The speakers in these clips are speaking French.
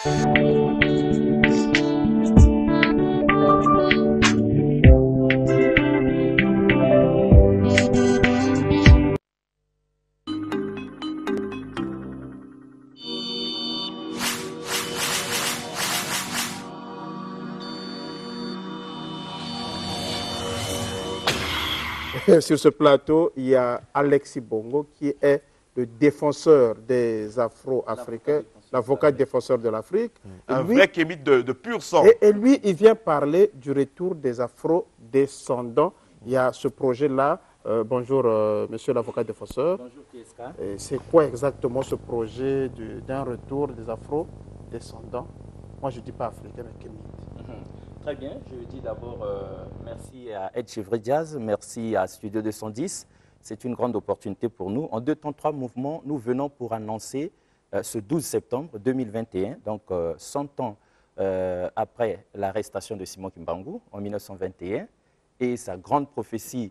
Sur ce plateau, il y a Alexis Bongo qui est le défenseur des Afro-Africains, l'avocat défenseur de l'Afrique. Un vrai kémite de pur sang. Et lui, il vient parler du retour des Afro-descendants. Il y a ce projet-là. Bonjour, monsieur l'avocat défenseur. Bonjour, TSK. C'est quoi exactement ce projet d'un retour des Afro-descendants? Moi, je ne dis pas africain, mais kémite. Très bien, je dis d'abord merci à Ed Chevry Diaz, merci à Studio 210. C'est une grande opportunité pour nous. En 2 temps, 3 mouvements, nous venons pour annoncer ce 12 septembre 2021, donc 100 ans après l'arrestation de Simon Kimbangu en 1921 et sa grande prophétie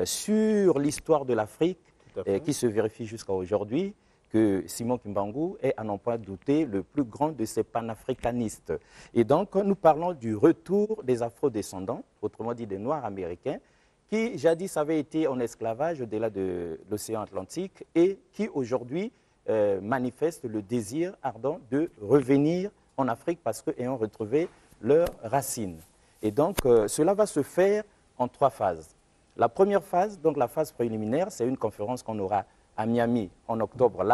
sur l'histoire de l'Afrique qui se vérifie jusqu'à aujourd'hui, que Simon Kimbangu est, à n'en pas douter, le plus grand de ces panafricanistes. Et donc, nous parlons du retour des afro-descendants, autrement dit des Noirs américains, qui jadis avaient été en esclavage au-delà de l'océan Atlantique et qui aujourd'hui manifestent le désir ardent de revenir en Afrique parce qu'ayant retrouvé leurs racines. Et donc, cela va se faire en 3 phases. La première phase, donc la phase préliminaire, c'est une conférence qu'on aura à Miami en octobre,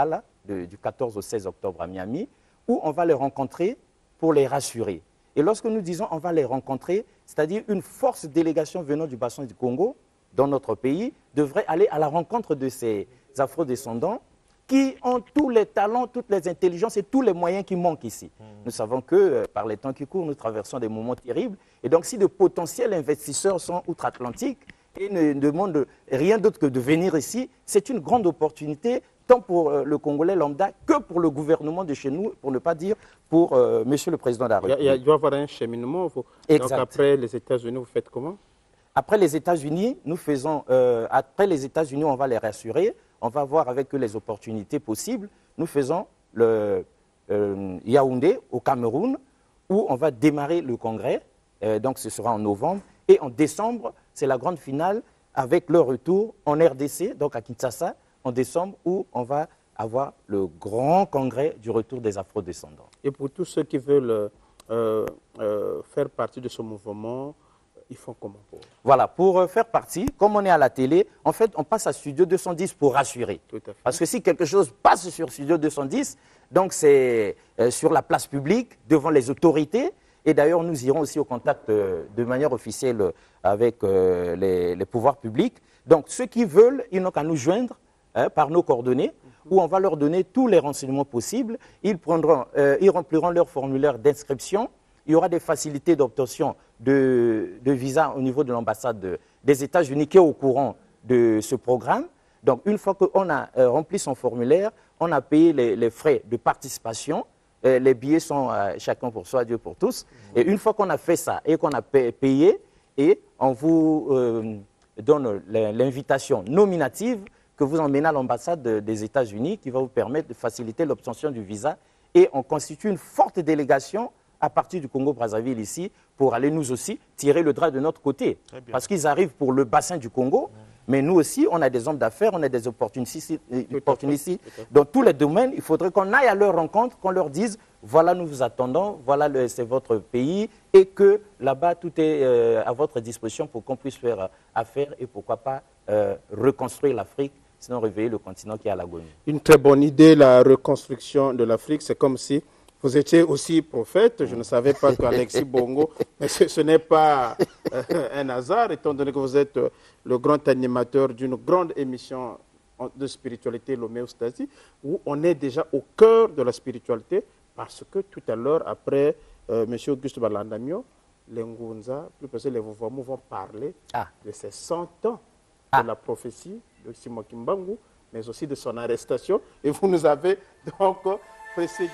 du 14 au 16 octobre à Miami, où on va les rencontrer pour les rassurer. Et lorsque nous disons on va les rencontrer, c'est-à-dire une force délégation venant du bassin du Congo, dans notre pays, devrait aller à la rencontre de ces afro-descendants qui ont tous les talents, toutes les intelligences et tous les moyens qui manquent ici. Nous savons que par les temps qui courent, nous traversons des moments terribles. Et donc si de potentiels investisseurs sont outre-Atlantique, et ne demande rien d'autre que de venir ici, c'est une grande opportunité, tant pour le Congolais lambda que pour le gouvernement de chez nous, pour ne pas dire pour Monsieur le Président de la République. Il doit y avoir un cheminement. Donc après les États-Unis, vous faites comment? Après les États-Unis, nous faisons, après les États-Unis, on va les rassurer, on va voir avec eux les opportunités possibles. Nous faisons le Yaoundé au Cameroun, où on va démarrer le congrès, donc ce sera en novembre, et en décembre, c'est la grande finale avec le retour en RDC, donc à Kinshasa, en décembre, où on va avoir le grand congrès du retour des afro-descendants. Et pour tous ceux qui veulent faire partie de ce mouvement, ils font comment? Voilà, pour faire partie, comme on est à la télé, en fait, on passe à Studio 210 pour rassurer. Tout à fait. Parce que si quelque chose passe sur Studio 210, donc c'est sur la place publique, devant les autorités. Et d'ailleurs, nous irons aussi au contact de manière officielle avec les pouvoirs publics. Donc, ceux qui veulent, ils n'ont qu'à nous joindre par nos coordonnées, où on va leur donner tous les renseignements possibles. Ils rempliront leur formulaire d'inscription. Il y aura des facilités d'obtention de visa au niveau de l'ambassade des États-Unis qui est au courant de ce programme. Donc, une fois qu'on a rempli son formulaire, on a payé les frais de participation. Les billets sont chacun pour soi, Dieu pour tous. Et une fois qu'on a fait ça et qu'on a payé, et on vous donne l'invitation nominative que vous emmenez à l'ambassade des États-Unis qui va vous permettre de faciliter l'obtention du visa. Et on constitue une forte délégation à partir du Congo-Brazzaville ici pour aller nous aussi tirer le drap de notre côté. Parce qu'ils arrivent pour le bassin du Congo. Mais nous aussi, on a des hommes d'affaires, on a des opportunistes. Dans tous les domaines, il faudrait qu'on aille à leur rencontre, qu'on leur dise, voilà, nous vous attendons, voilà, c'est votre pays, et que là-bas, tout est à votre disposition pour qu'on puisse faire affaire et pourquoi pas reconstruire l'Afrique, sinon réveiller le continent qui est à l'agonie. Une très bonne idée, la reconstruction de l'Afrique. C'est comme si vous étiez aussi prophète. Je ne savais pas qu'Alexis Bongo, mais ce n'est pas un hasard, étant donné que vous êtes le grand animateur d'une grande émission de spiritualité, l'homéostasie, où on est déjà au cœur de la spiritualité, parce que tout à l'heure, après M. Auguste Balandamio, les Ngunza, plus précisément les Vouvoimou, vont parler de ces 100 ans de la prophétie de Simon Kimbangu, mais aussi de son arrestation. Et vous nous avez donc précédé.